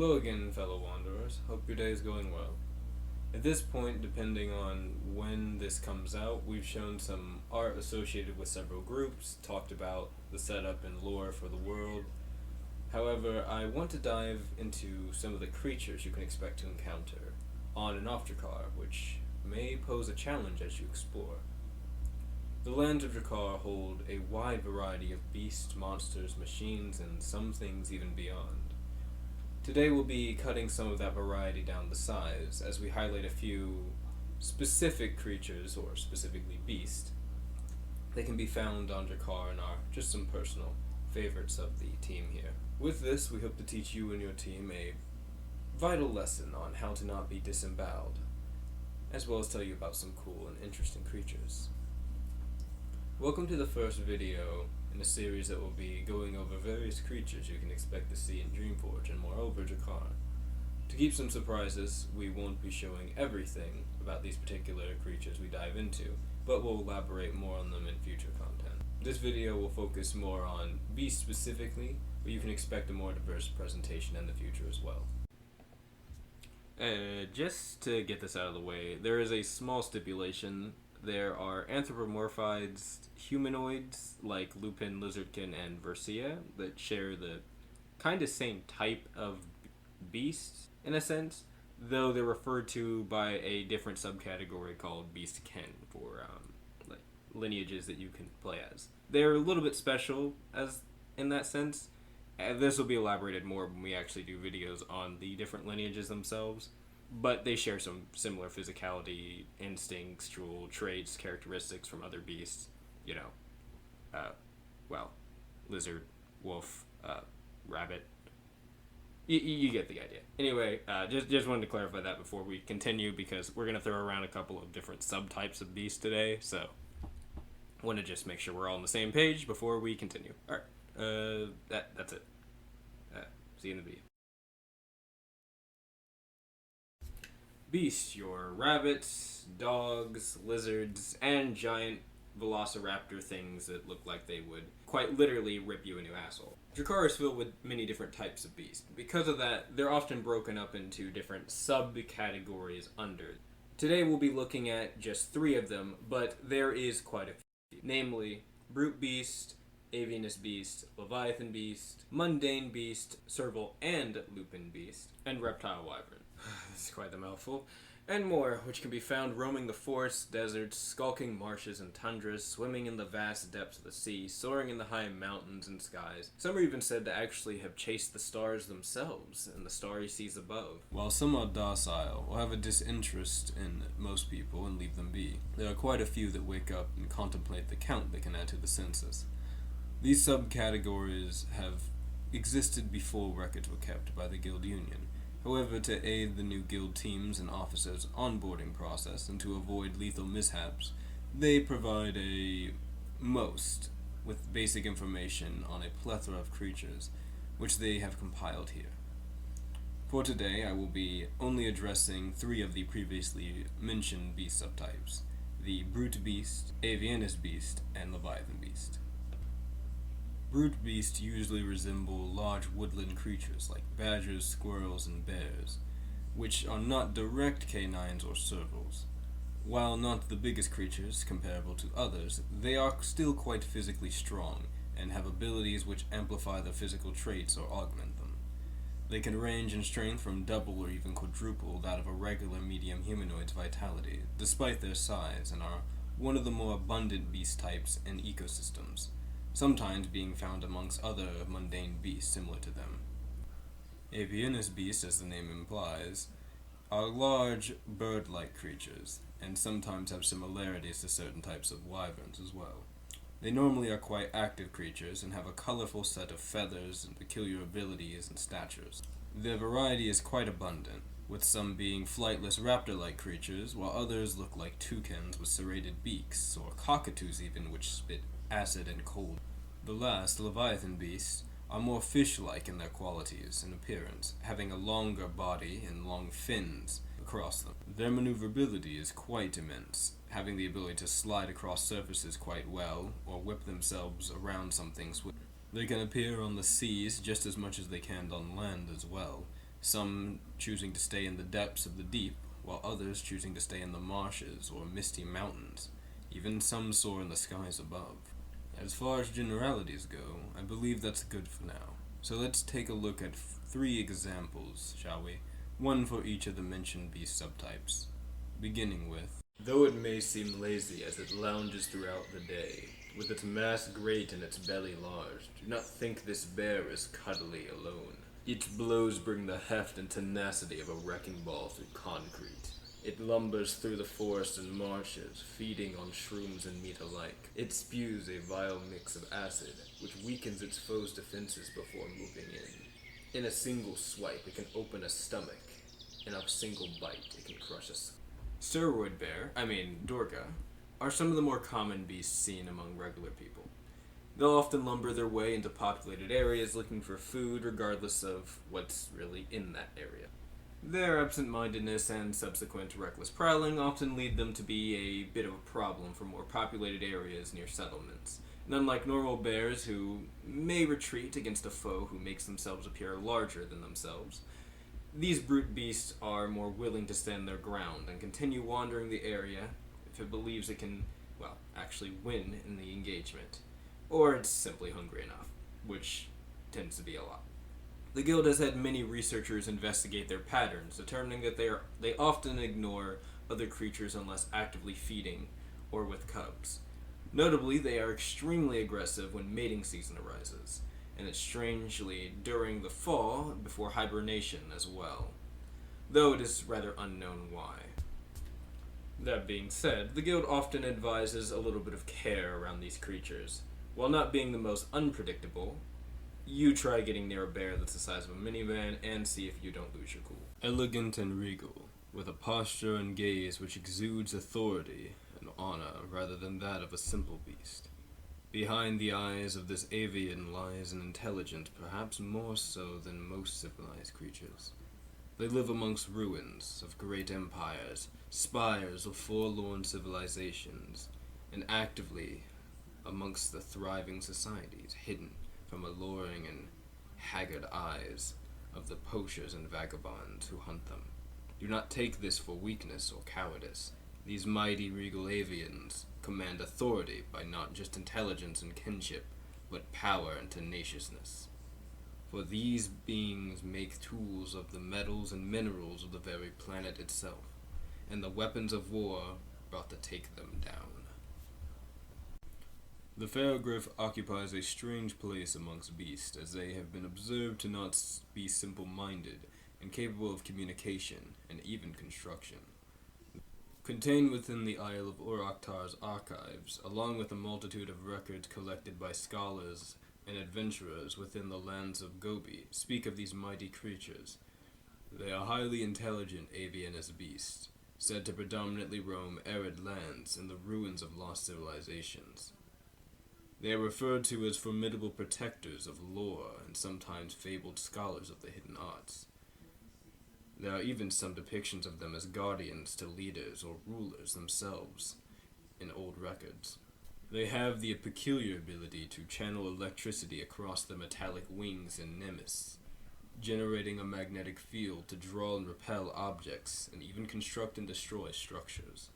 Hello again, fellow wanderers. Hope your day is going well. At this point, depending on when this comes out, we've shown some art associated with several groups, talked about the setup and lore for the world. However, I want to dive into some of the creatures you can expect to encounter on and off Drachar, which may pose a challenge as you explore. The lands of Drachar hold a wide variety of beasts, monsters, machines, and some things even beyond. Today we'll be cutting some of that variety down to size as we highlight a few specific creatures, or specifically beasts, that can be found on Drachar and are just some personal favorites of the team here. With this, we hope to teach you and your team a vital lesson on how to not be disemboweled, as well as tell you about some cool and interesting creatures. Welcome to the first video in a series that will be going over various creatures you can expect to see in Dreamforge and moreover Drachar. To keep some surprises, we won't be showing everything about these particular creatures we dive into, but we'll elaborate more on them in future content. This video will focus more on beasts specifically, but you can expect a more diverse presentation in the future as well. Just to get this out of the way, there is a small stipulation. There are anthropomorphized humanoids like Lupin, Lizardkin, and Versia that share the kind of same type of beast in a sense, though they're referred to by a different subcategory called Beastkin for like lineages that you can play as. They're a little bit special as in that sense. This will be elaborated more when we actually do videos on the different lineages themselves. But they share some similar physicality, instinctual traits, characteristics from other beasts. You know, lizard, wolf, rabbit. You get the idea. Anyway, just wanted to clarify that before we continue, because we're going to throw around a couple of different subtypes of beasts today. So, want to just make sure we're all on the same page before we continue. All right, that's it. See you in the video. Beasts, your rabbits, dogs, lizards, and giant velociraptor things that look like they would quite literally rip you a new asshole. Drachar is filled with many different types of beasts. Because of that, they're often broken up into different subcategories under. Today we'll be looking at just 3 of them, but there is quite a few. Namely, Brute Beast, Avianus Beast, Leviathan Beast, Mundane Beast, Serval and Lupin Beast, and Reptile Wyvern. This is quite the mouthful. And more, which can be found roaming the forests, deserts, skulking marshes and tundras, swimming in the vast depths of the sea, soaring in the high mountains and skies. Some are even said to actually have chased the stars themselves in the starry seas above. While some are docile or have a disinterest in most people and leave them be, there are quite a few that wake up and contemplate the count they can add to the census. These subcategories have existed before records were kept by the Guild Union. However, to aid the new guild teams and officers' onboarding process and to avoid lethal mishaps, they provide a most with basic information on a plethora of creatures, which they have compiled here. For today, I will be only addressing 3 of the previously mentioned beast subtypes: the Brute Beast, Avianus Beast, and Leviathan Beast. Brute beasts usually resemble large woodland creatures like badgers, squirrels, and bears, which are not direct canines or servals. While not the biggest creatures comparable to others, they are still quite physically strong and have abilities which amplify their physical traits or augment them. They can range in strength from double or even quadruple that of a regular medium humanoid's vitality, despite their size, and are one of the more abundant beast types in ecosystems, sometimes being found amongst other mundane beasts similar to them. Avianus beasts, as the name implies, are large, bird-like creatures, and sometimes have similarities to certain types of wyverns as well. They normally are quite active creatures and have a colorful set of feathers and peculiar abilities and statures. Their variety is quite abundant, with some being flightless raptor-like creatures, while others look like toucans with serrated beaks, or cockatoos even, which spit acid and cold. The last, Leviathan beasts, are more fish-like in their qualities and appearance, having a longer body and long fins across them. Their maneuverability is quite immense, having the ability to slide across surfaces quite well, or whip themselves around something swiftly. They can appear on the seas just as much as they can on land as well, some choosing to stay in the depths of the deep, while others choosing to stay in the marshes or misty mountains. Even some soar in the skies above. As far as generalities go, I believe that's good for now. So let's take a look at 3 examples, shall we? One for each of the mentioned beast subtypes. Beginning with, though it may seem lazy as it lounges throughout the day, with its mass great and its belly large, do not think this bear is cuddly alone. Its blows bring the heft and tenacity of a wrecking ball through concrete. It lumbers through the forests and marshes, feeding on shrooms and meat alike. It spews a vile mix of acid, which weakens its foe's defenses before moving in. In a single swipe, it can open a stomach. In a single bite, it can crush a steroid bear, Dorga, are some of the more common beasts seen among regular people. They'll often lumber their way into populated areas looking for food regardless of what's really in that area. Their absent-mindedness and subsequent reckless prowling often lead them to be a bit of a problem for more populated areas near settlements. And unlike normal bears who may retreat against a foe who makes themselves appear larger than themselves, these brute beasts are more willing to stand their ground and continue wandering the area if it believes it can, actually win in the engagement. Or it's simply hungry enough, which tends to be a lot. The guild has had many researchers investigate their patterns, determining that they often ignore other creatures unless actively feeding or with cubs. Notably, they are extremely aggressive when mating season arises, and it's strangely during the fall before hibernation as well, though it is rather unknown why. That being said, the guild often advises a little bit of care around these creatures. While not being the most unpredictable, you try getting near a bear that's the size of a minivan and see if you don't lose your cool. Elegant and regal, with a posture and gaze which exudes authority and honor rather than that of a simple beast. Behind the eyes of this avian lies an intelligence perhaps more so than most civilized creatures. They live amongst ruins of great empires, spires of forlorn civilizations, and actively amongst the thriving societies, hidden from alluring and haggard eyes of the poachers and vagabonds who hunt them. Do not take this for weakness or cowardice. These mighty regal avians command authority by not just intelligence and kinship, but power and tenaciousness. For these beings make tools of the metals and minerals of the very planet itself, and the weapons of war brought to take them down. The Ferrogryph occupies a strange place amongst beasts, as they have been observed to not be simple-minded and capable of communication and even construction. Contained within the Isle of Uruktar's archives, along with a multitude of records collected by scholars and adventurers within the lands of Gobi, speak of these mighty creatures. They are highly intelligent avianous beasts, said to predominantly roam arid lands in the ruins of lost civilizations. They are referred to as formidable protectors of lore and sometimes fabled scholars of the hidden arts. There are even some depictions of them as guardians to leaders or rulers themselves in old records. They have the peculiar ability to channel electricity across their metallic wings and nemesis, generating a magnetic field to draw and repel objects and even construct and destroy structures.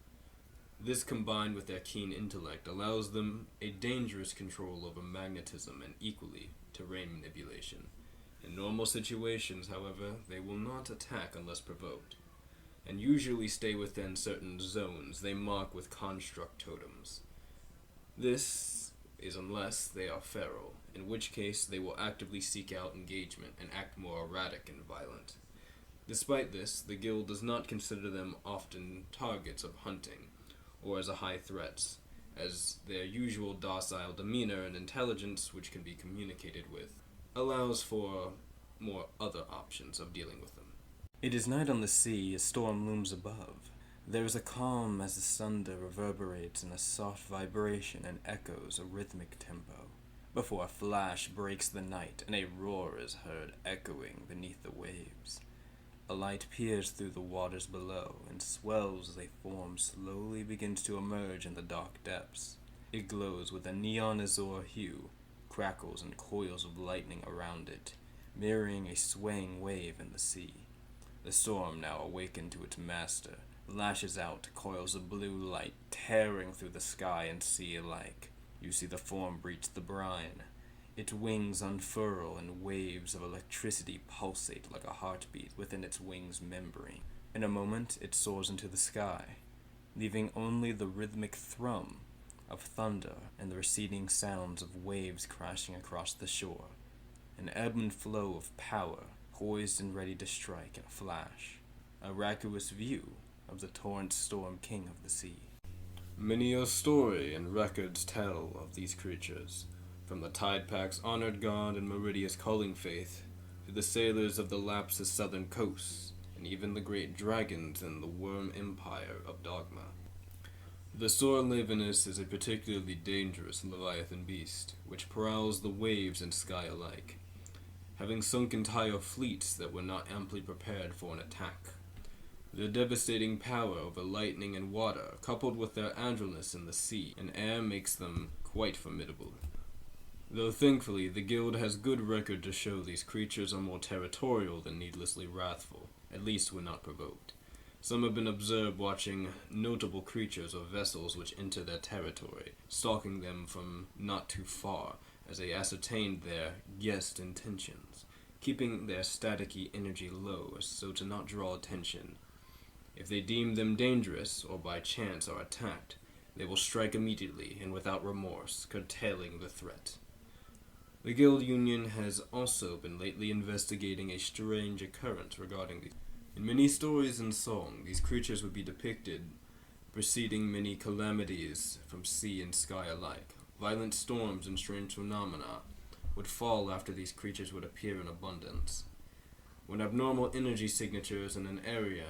This, combined with their keen intellect, allows them a dangerous control over magnetism and equally terrain manipulation. In normal situations, however, they will not attack unless provoked, and usually stay within certain zones they mark with construct totems. This is unless they are feral, in which case they will actively seek out engagement and act more erratic and violent. Despite this, the guild does not consider them often targets of hunting, or as a high threats, as their usual docile demeanor and intelligence, which can be communicated with, allows for more other options of dealing with them. It is night on the sea, a storm looms above. There is a calm as the thunder reverberates in a soft vibration and echoes a rhythmic tempo, before a flash breaks the night and a roar is heard echoing beneath the waves. A light peers through the waters below and swells as a form slowly begins to emerge in the dark depths. It glows with a neon azure hue, crackles and coils of lightning around it, mirroring a swaying wave in the sea. The storm, now awakened to its master, lashes out coils of blue light tearing through the sky and sea alike. You see the form breach the brine. Its wings unfurl and waves of electricity pulsate like a heartbeat within its wings' membrane. In a moment, it soars into the sky, leaving only the rhythmic thrum of thunder and the receding sounds of waves crashing across the shore. An ebb and flow of power, poised and ready to strike in a flash. A miraculous view of the torrent storm king of the sea. Many a story and records tell of these creatures, from the Tide Pack's honored god and Meridius calling faith, to the sailors of the Lapsus southern coasts, and even the great dragons in the worm empire of Dogma. The Sorlevanus is a particularly dangerous leviathan beast, which prowls the waves and sky alike, having sunk entire fleets that were not amply prepared for an attack. Their devastating power over lightning and water, coupled with their agileness in the sea and air, makes them quite formidable. Though thankfully, the guild has good record to show these creatures are more territorial than needlessly wrathful, at least when not provoked. Some have been observed watching notable creatures or vessels which enter their territory, stalking them from not too far, as they ascertained their guest intentions, keeping their staticky energy low so to not draw attention. If they deem them dangerous, or by chance are attacked, they will strike immediately and without remorse, curtailing the threat. The Guild Union has also been lately investigating a strange occurrence regarding these. In many stories and song, these creatures would be depicted preceding many calamities from sea and sky alike. Violent storms and strange phenomena would fall after these creatures would appear in abundance. When abnormal energy signatures in an area,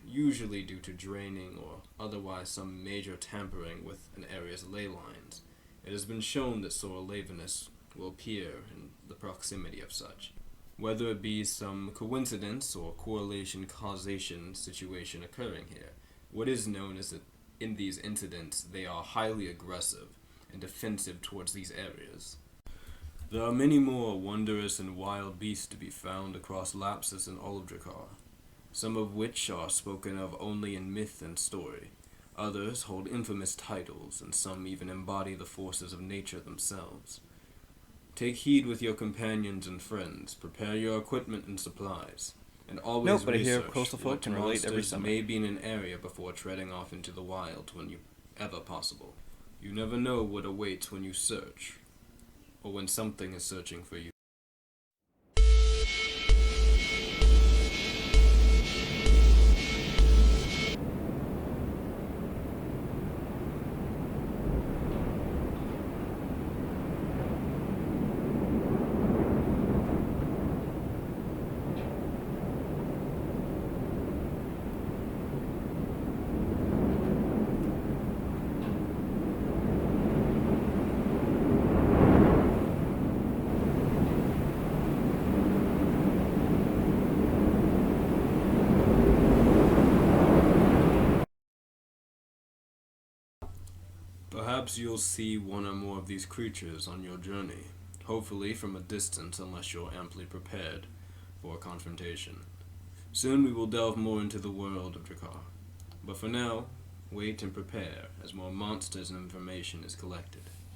usually due to draining or otherwise some major tampering with an area's ley lines, it has been shown that Sorlevanus will appear in the proximity of such. Whether it be some coincidence or correlation causation situation occurring here, what is known is that in these incidents they are highly aggressive and defensive towards these areas. There are many more wondrous and wild beasts to be found across Lapsus and all of Drachar, some of which are spoken of only in myth and story. Others hold infamous titles, and some even embody the forces of nature themselves. Take heed with your companions and friends, prepare your equipment and supplies, and always But I hear research coastal folk what can relate every monsters summer. may be in an area before treading off into the wild when ever possible. You never know what awaits when you search, or when something is searching for you. Perhaps you'll see one or more of these creatures on your journey, hopefully from a distance unless you're amply prepared for a confrontation. Soon we will delve more into the world of Drachar, but for now, wait and prepare as more monsters and information is collected.